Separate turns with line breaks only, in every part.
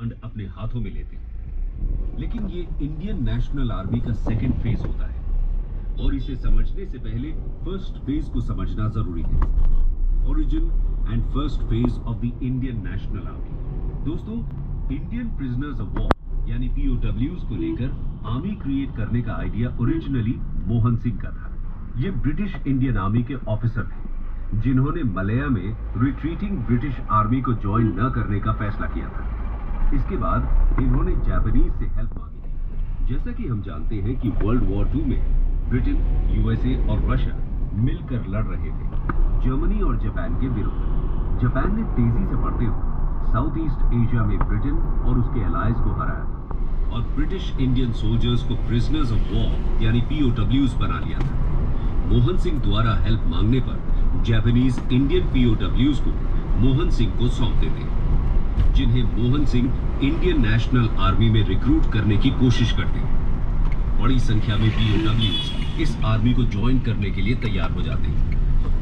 Command अपने हाथों में लेते हैं। लेकिन ये इंडियन नेशनल आर्मी का सेकंड फेज होता है और इसे समझने से पहले फर्स्ट फेज को समझना जरूरी है। Origin and first phase of the Indian national army. दोस्तों, इंडियन प्रिजनर्स ऑफ वॉर यानी पीओडब्ल्यूज को लेकर आर्मी क्रिएट करने का आइडिया ओरिजिनली मोहन सिंह का था। ये ब्रिटिश इंडियन आर्मी के ऑफिसर थे जिन्होंने मलया में रिट्रीटिंग ब्रिटिश आर्मी को ज्वाइन न करने का फैसला किया था। इसके बाद इन्होंने जापानीज से हेल्प मांगी थी। जैसा कि हम जानते हैं कि वर्ल्ड वॉर II में ब्रिटेन, यूएसए और रशिया मिलकर लड़ रहे थे जर्मनी और जापान के विरुद्ध। जापान ने तेजी से बढ़ते हुए साउथ ईस्ट एशिया में ब्रिटेन और उसके एलाइज को हराया था और ब्रिटिश इंडियन सोल्जर्स को प्रिजनर्स ऑफ वॉर यानी पीओडब्ल्यूज बना लिया था। मोहन सिंह द्वारा हेल्प मांगने पर जापानीज इंडियन पीओडब्ल्यूज को मोहन सिंह को सौंप देते, जिन्हें Mohan Singh Indian national army में रिक्रूट करने की कोशिश करते। बड़ी संख्या में पीओडब्ल्यूज इस आर्मी को ज्वाइन करने के लिए तैयार हो जाते,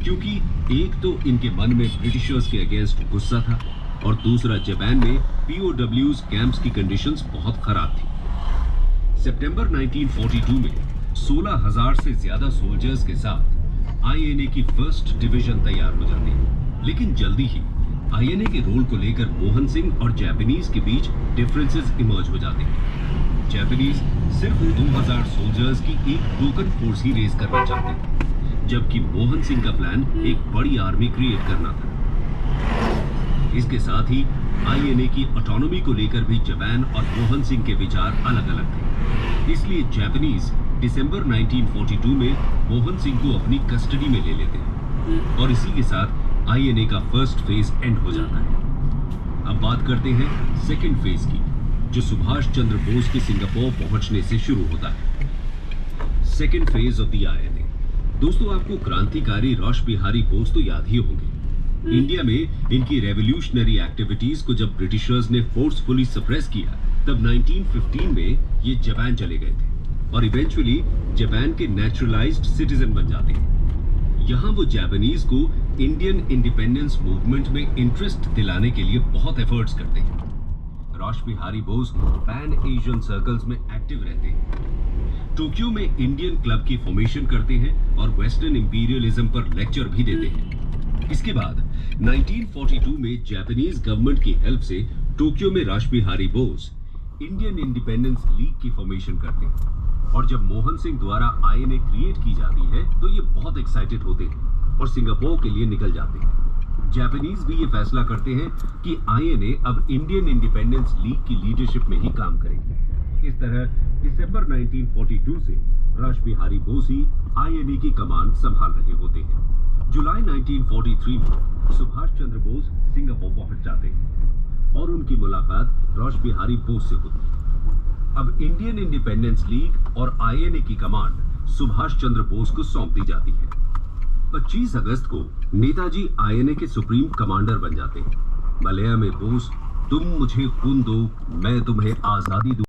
क्योंकि एक तो इनके मन में ब्रिटिशर्स के अगेंस्ट गुस्सा था और दूसरा जापान में पीओडब्ल्यूज कैंप्स की कंडीशंस बहुत खराब थी। सितंबर 1942 में 16,000 से ज्यादा सोल्जर्स के साथ आईएनए की फर्स्ट डिवीजन तैयार हो जाती है। लेकिन जल्दी ही आईएनए के रोल को लेकर मोहन सिंह और जापानीज के बीच डिफरेंसेस इमर्ज हो जाते हैं। जापानीज सिर्फ 2,000 सोल्जर्स की एक टोकन फोर्स ही रेज करना चाहते थे, जबकि मोहन सिंह का प्लान एक बड़ी आर्मी क्रिएट करना था। इसके साथ ही आईएनए की ऑटोनॉमी को लेकर भी जापान और मोहन सिंह के विचार अलग अलग थे। इसलिए जापानीज दिसंबर 1942 में मोहन सिंह को अपनी कस्टडी में ले लेते हैं और इसी के साथ आईएनए का फर्स्ट फेज एंड हो जाता है। अब बात करते हैं सेकंड फेज की, जो सुभाष चंद्र बोस के सिंगापुर पहुंचने से शुरू होता है। Second phase of the INA. दोस्तों, आपको क्रांतिकारी रास बिहारी बोस तो याद ही होंगे। इंडिया में इनकी रेवोल्यूशनरी एक्टिविटीज को जब ब्रिटिशर्स ने फोर्सफुली सप्रेस किया, तब 1915 में ये जापान चले गए थे और इवेंचुअली जापान के नेचुरलाइज्ड सिटीजन बन जाते हैं। यहाँ वो जापानीज को इंडियन इंडिपेंडेंस मूवमेंट में इंटरेस्ट दिलाने के लिए बहुत एफर्ट्स करते हैं। रास Bihari Bose pan Asian circles में एक्टिव रहते हैं, टोक्यो में इंडियन क्लब की फॉर्मेशन करते हैं और वेस्टर्न इंपीरियलिज्म पर लेक्चर भी देते हैं। इसके बाद 1942 में जापानीज गवर्नमेंट की हेल्प से टोक्यो में रास Bihari Bose Indian independence league की फॉर्मेशन करते हैं और जब मोहन सिंह द्वारा आईएनए क्रिएट की जाती है तो ये बहुत एक्साइटेड होते हैं और सिंगापुर के लिए निकल जाते हैं। जापानीज भी ये फैसला करते हैं कि आईएनए अब इंडियन इंडिपेंडेंस लीग की लीडरशिप में ही काम करेगी। इस तरह दिसंबर 1942 से रास बिहारी बोस ही आईएनए की कमान संभाल रहे होते हैं। जुलाई 1943 में सुभाष चंद्र बोस सिंगापुर पहुंच जाते हैं और उनकी मुलाकात रास बिहारी बोस से होती है। अब इंडियन इंडिपेंडेंस लीग और आईएनए की कमांड सुभाष चंद्र बोस को सौंप दी जाती है। 25 अगस्त को नेताजी आईएनए के सुप्रीम कमांडर बन जाते हैं। मलया में बोस, तुम मुझे खून दो, मैं तुम्हें आजादी दूं।